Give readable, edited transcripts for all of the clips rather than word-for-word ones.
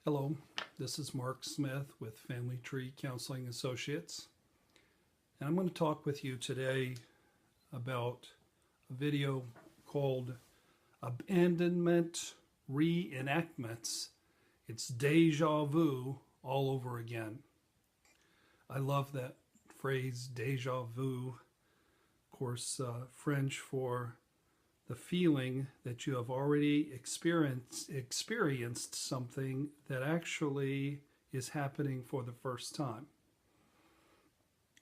Hello, this is Mark Smith with Family Tree Counseling Associates, and I'm going to talk with you today about a video called Abandonment, Reenactments. It's Deja Vu all over again. I love that phrase, deja vu. Of course, French for the feeling that you have already experienced something that actually is happening for the first time.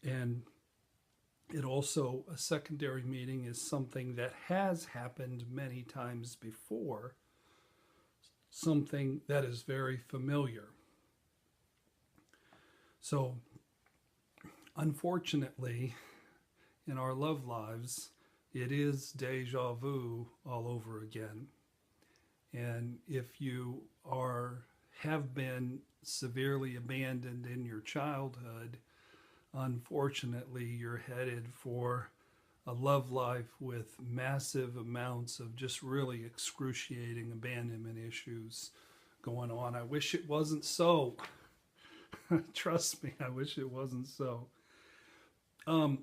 And it also, a secondary meaning is something that has happened many times before, something that is very familiar. So, unfortunately, in our love lives, it is deja vu all over again. And if you have been severely abandoned in your childhood, unfortunately, you're headed for a love life with massive amounts of just really excruciating abandonment issues going on. I wish it wasn't so. Trust me, I wish it wasn't so.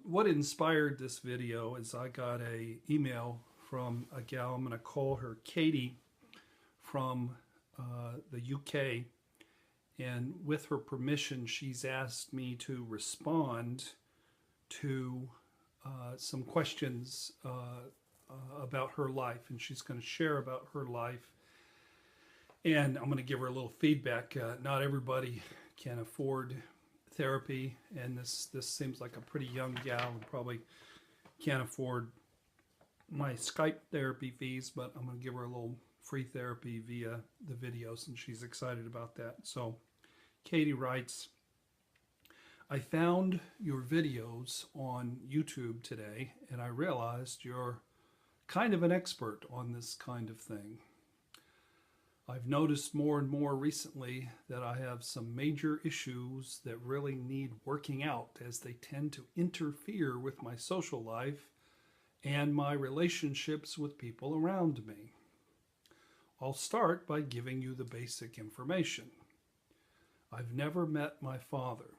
What inspired this video is I got a email from a gal. I'm going to call her Katie from the UK, and with her permission, she's asked me to respond to some questions about her life, and she's going to share about her life. And I'm going to give her a little feedback. Not everybody can afford therapy, and this seems like a pretty young gal and probably can't afford my Skype therapy fees, but I'm going to give her a little free therapy via the videos, and she's excited about that. So Katie writes, I found your videos on YouTube today, and I realized you're kind of an expert on this kind of thing. I've noticed more and more recently that I have some major issues that really need working out, as they tend to interfere with my social life and my relationships with people around me. I'll start by giving you the basic information. I've never met my father.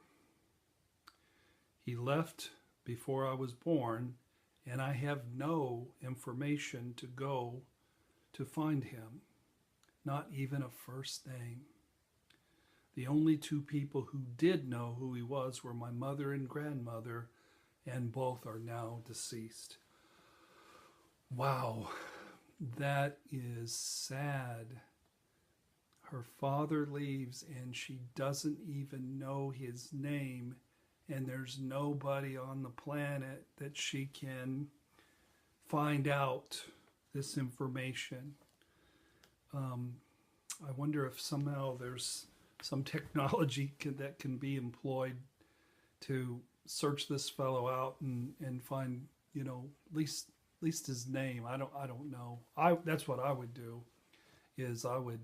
He left before I was born, and I have no information to go to find him. Not even a first name. The only two people who did know who he was were my mother and grandmother, and both are now deceased. Wow, that is sad. Her father leaves and she doesn't even know his name, and there's nobody on the planet that she can find out this information. I wonder if somehow there's some technology that can be employed to search this fellow out and find, at least his name. I don't know. That's what I would do, is I would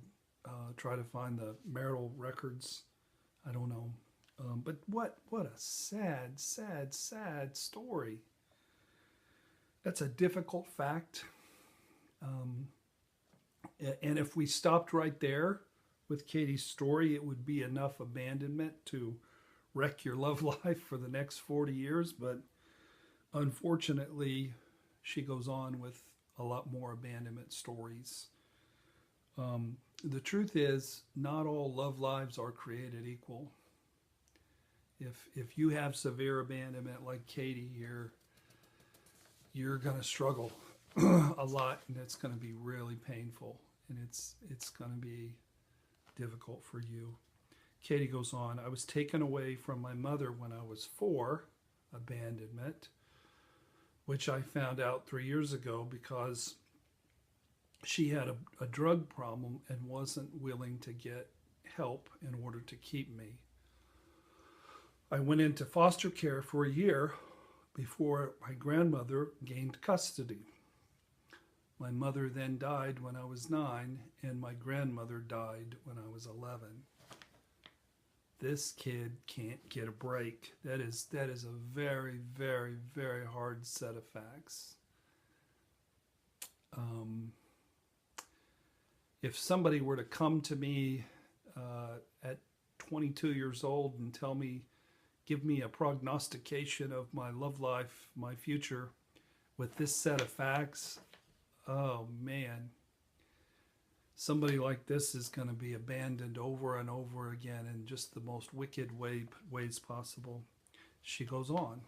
try to find the marital records. I don't know. But what a sad, sad, sad story. That's a difficult fact. And if we stopped right there with Katie's story, it would be enough abandonment to wreck your love life for the next 40 years. But unfortunately, she goes on with a lot more abandonment stories. The truth is, not all love lives are created equal. If you have severe abandonment like Katie here, you're going to struggle a lot, and it's going to be really painful, and it's going to be difficult for you. Katie goes on, I was taken away from my mother when I was 4, abandonment, which I found out 3 years ago because she had a drug problem and wasn't willing to get help in order to keep me. I went into foster care for a year before my grandmother gained custody. My mother then died when I was 9, and my grandmother died when I was 11. This kid can't get a break. That is a very, very, very hard set of facts. If somebody were to come to me at 22 years old and give me a prognostication of my love life, my future, with this set of facts. Oh man, somebody like this is going to be abandoned over and over again in just the most wicked ways possible. She goes on.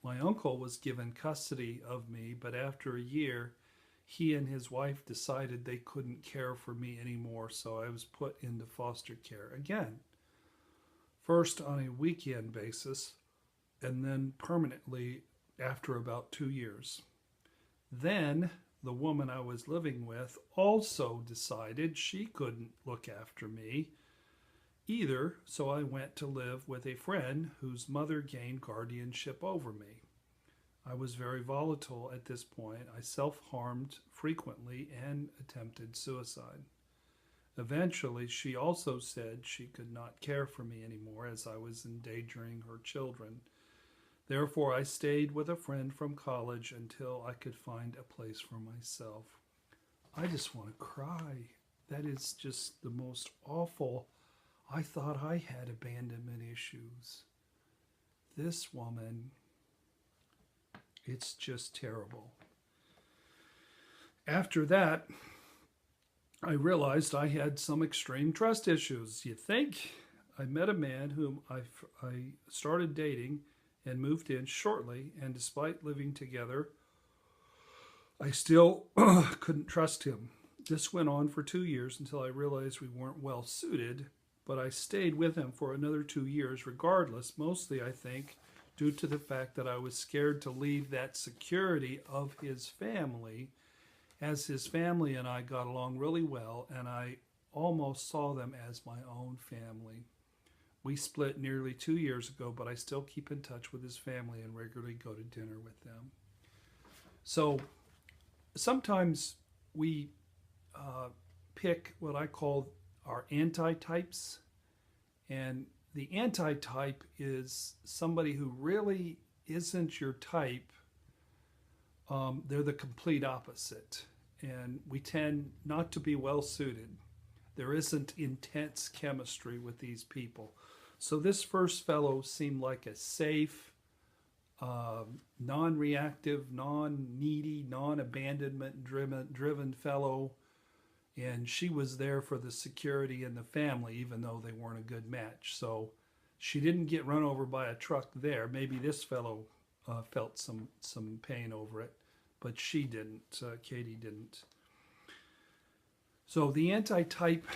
My uncle was given custody of me, but after a year, he and his wife decided they couldn't care for me anymore, so I was put into foster care again. First on a weekend basis, and then permanently after about 2 years. Then the woman I was living with also decided she couldn't look after me either, so I went to live with a friend whose mother gained guardianship over me. I was very volatile at this point. I self-harmed frequently and attempted suicide. Eventually, she also said she could not care for me anymore as I was endangering her children. Therefore, I stayed with a friend from college until I could find a place for myself. I just want to cry. That is just the most awful. I thought I had abandonment issues. This woman, it's just terrible. After that, I realized I had some extreme trust issues. You think? I met a man whom I started dating and moved in shortly, and despite living together, I still couldn't trust him. This went on for 2 years until I realized we weren't well suited, but I stayed with him for another 2 years regardless, mostly, I think, due to the fact that I was scared to leave that security of his family, as his family and I got along really well, and I almost saw them as my own family. We split nearly 2 years ago, but I still keep in touch with his family and regularly go to dinner with them. So sometimes we pick what I call our anti-types, and the anti-type is somebody who really isn't your type. They're the complete opposite, and we tend not to be well suited. There isn't intense chemistry with these people. So this first fellow seemed like a safe, non-reactive, non-needy, non-abandonment driven fellow, and she was there for the security and the family, even though they weren't a good match. So she didn't get run over by a truck there. Maybe this fellow felt some pain over it, but she didn't. Katie didn't. So the anti-type,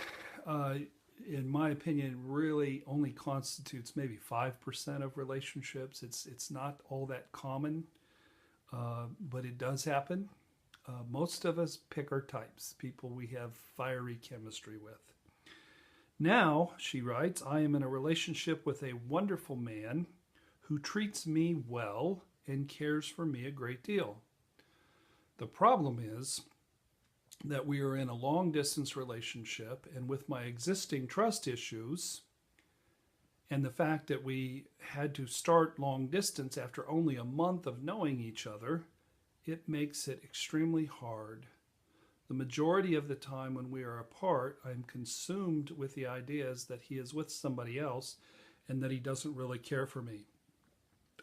in my opinion, really only constitutes maybe 5% of relationships. It's not all that common, but it does happen. Most of us pick our types, people we have fiery chemistry with. Now, she writes, I am in a relationship with a wonderful man who treats me well and cares for me a great deal. The problem is that we are in a long-distance relationship, and with my existing trust issues and the fact that we had to start long distance after only a month of knowing each other, it makes it extremely hard. The majority of the time when we are apart, I'm consumed with the ideas that he is with somebody else and that he doesn't really care for me.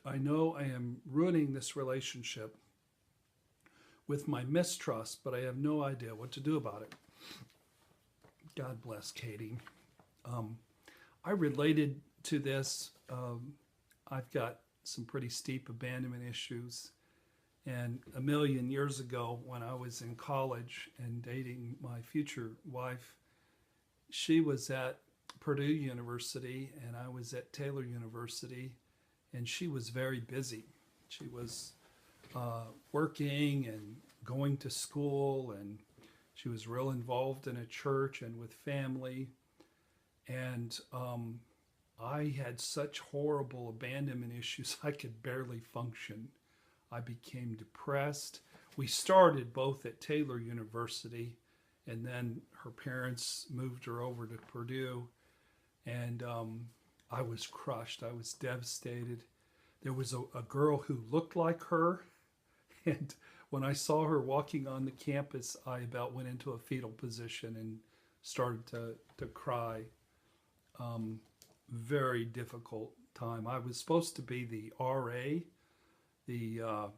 I know I am ruining this relationship with my mistrust, but I have no idea what to do about it. God bless Katie. I related to this. I've got some pretty steep abandonment issues. And a million years ago, when I was in college and dating my future wife, she was at Purdue University and I was at Taylor University, and she was very busy. She was working and going to school, and she was real involved in a church and with family. And I had such horrible abandonment issues, I could barely function. I became depressed. We started both at Taylor University, and then her parents moved her over to Purdue, and I was crushed. I was devastated. There was a girl who looked like her, and when I saw her walking on the campus, I about went into a fetal position and started to cry. very difficult time. I was supposed to be the RA, the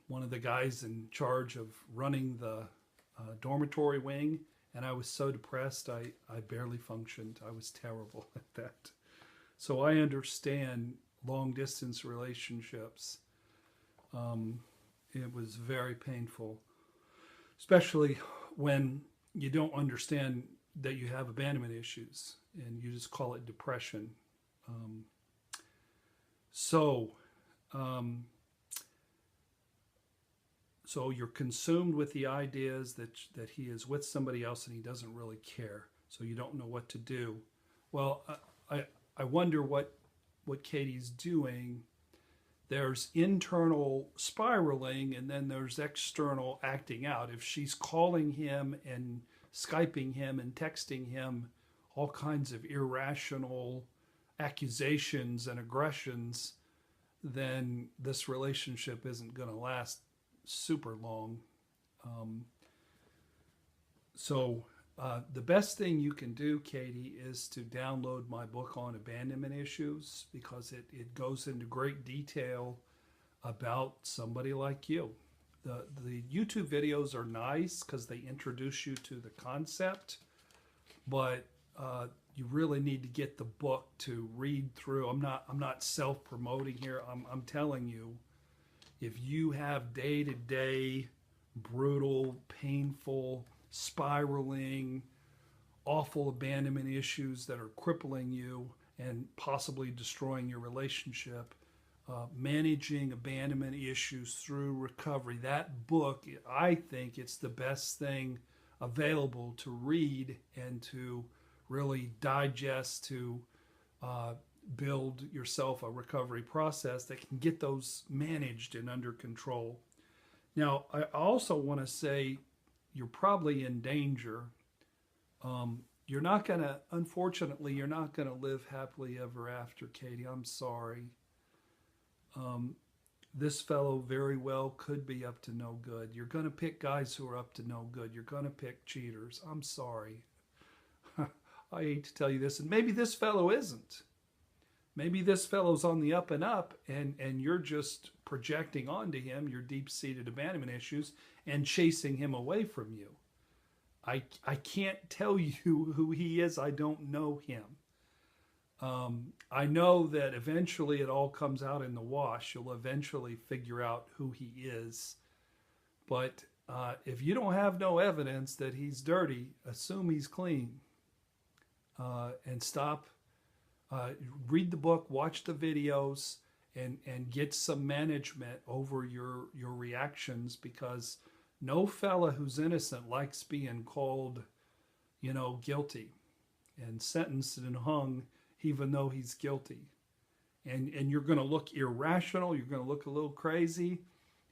one of the guys in charge of running the dormitory wing, and I was so depressed I barely functioned. I was terrible at that. So I understand long distance relationships. It was very painful, especially when you don't understand that you have abandonment issues and you just call it depression. Um, so, um, so you're consumed with the ideas that he is with somebody else and he doesn't really care. So you don't know what to do. Well, I wonder what Katie's doing. There's internal spiraling and then there's external acting out. If she's calling him and Skyping him and texting him all kinds of irrational accusations and aggressions, then this relationship isn't going to last super long. Um, so the best thing you can do, Katie, is to download my book on abandonment issues because it goes into great detail about somebody like you. The YouTube videos are nice because they introduce you to the concept, but you really need to get the book to read through. I'm not self-promoting here. I'm telling you, if you have day-to-day brutal, painful, spiraling, awful abandonment issues that are crippling you and possibly destroying your relationship, managing abandonment issues through recovery. That book, I think it's the best thing available to read and to really digest, to build yourself a recovery process that can get those managed and under control. Now, I also want to say you're probably in danger. You're not going to, unfortunately, you're not going to live happily ever after, Katie. I'm sorry. This fellow very well could be up to no good. You're going to pick guys who are up to no good. You're going to pick cheaters. I'm sorry. I hate to tell you this. And maybe this fellow isn't. Maybe this fellow's on the up and up, and you're just projecting onto him your deep-seated abandonment issues and chasing him away from you. I can't tell you who he is. I don't know him. I know that eventually it all comes out in the wash. You'll eventually figure out who he is. But if you don't have no evidence that he's dirty, assume he's clean. And stop. Read the book, watch the videos, and get some management over your reactions, because no fella who's innocent likes being called, guilty and sentenced and hung even though he's guilty. And you're going to look irrational, you're going to look a little crazy,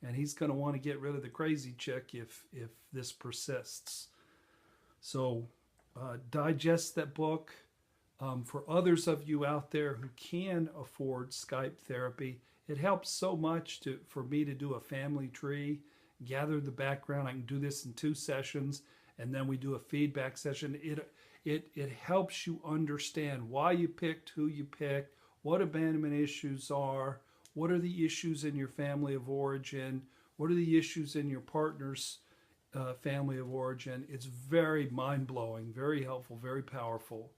and he's going to want to get rid of the crazy chick if this persists. So digest that book. For others of you out there who can afford Skype therapy, it helps so much for me to do a family tree, gather the background. I can do this in 2 sessions, and then we do a feedback session. It helps you understand why you picked who you picked, what abandonment issues are, what are the issues in your family of origin, what are the issues in your partner's family of origin. It's very mind-blowing, very helpful, very powerful.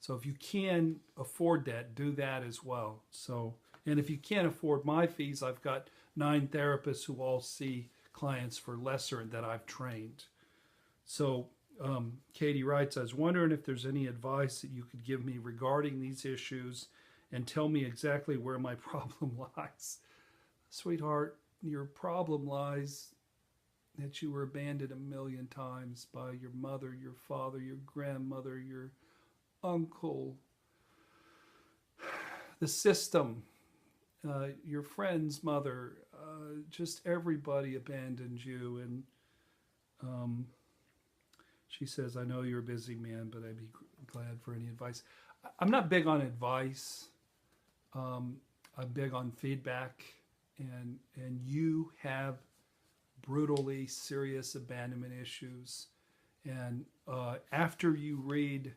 So if you can afford that, do that as well. So, and if you can't afford my fees, I've got 9 therapists who all see clients for lesser that I've trained. So Katie writes, I was wondering if there's any advice that you could give me regarding these issues and tell me exactly where my problem lies. Sweetheart, your problem lies that you were abandoned 1,000,000 times by your mother, your father, your grandmother, your uncle, the system, your friend's mother, just everybody abandoned you. And she says, I know you're a busy man, but I'd be glad for any advice. I'm not big on advice. I'm big on feedback, and you have brutally serious abandonment issues. And after you read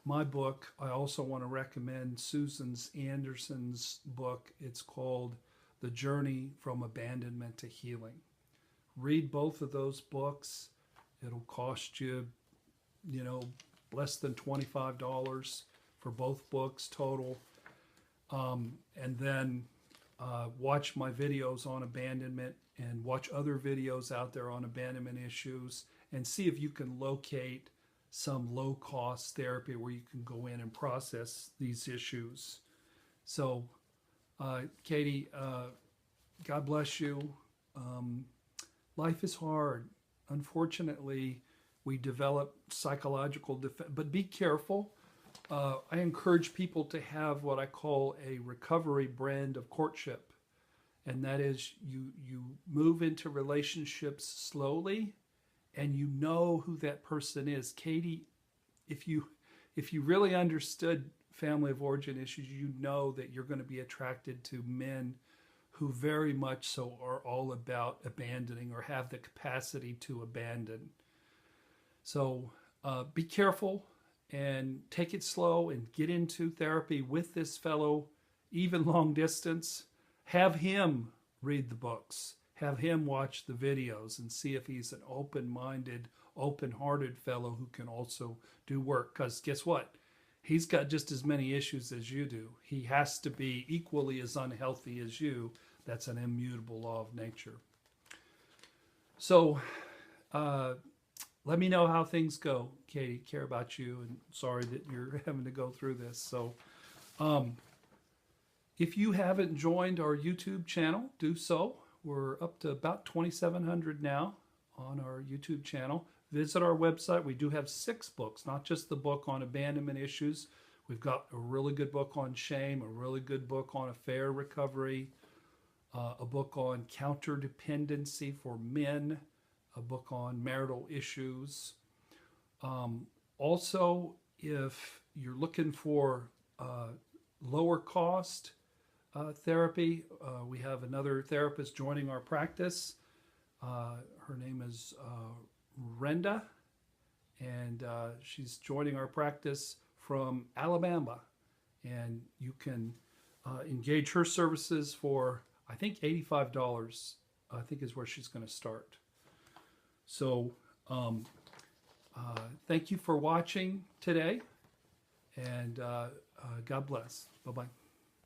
my book, I also want to recommend Susan Anderson's book. It's called The Journey from Abandonment to Healing. Read both of those books. It'll cost you, you know, less than $25 for both books total. And then watch my videos on abandonment and watch other videos out there on abandonment issues and see if you can locate some low-cost therapy where you can go in and process these issues. So, Katie, God bless you. Life is hard. Unfortunately, we develop psychological defense, but be careful. I encourage people to have what I call a recovery brand of courtship. And that is you move into relationships slowly and you know who that person is. Katie, if you really understood family of origin issues, you know that you're going to be attracted to men who very much so are all about abandoning or have the capacity to abandon. So be careful and take it slow and get into therapy with this fellow, even long distance. Have him read the books. Have him watch the videos and see if he's an open-minded, open-hearted fellow who can also do work. Because guess what? He's got just as many issues as you do. He has to be equally as unhealthy as you. That's an immutable law of nature. So let me know how things go, Katie. Care about you, and sorry that you're having to go through this. So if you haven't joined our YouTube channel, do so. We're up to about 2,700 now on our YouTube channel. Visit our website. We do have 6 books, not just the book on abandonment issues. We've got a really good book on shame, a really good book on affair recovery, a book on counterdependency for men, a book on marital issues. Also, if you're looking for lower cost therapy, we have another therapist joining our practice. Her name is Renda, and she's joining our practice from Alabama. And you can engage her services for, I think, $85, I think is where she's going to start. So thank you for watching today, and God bless. Bye-bye.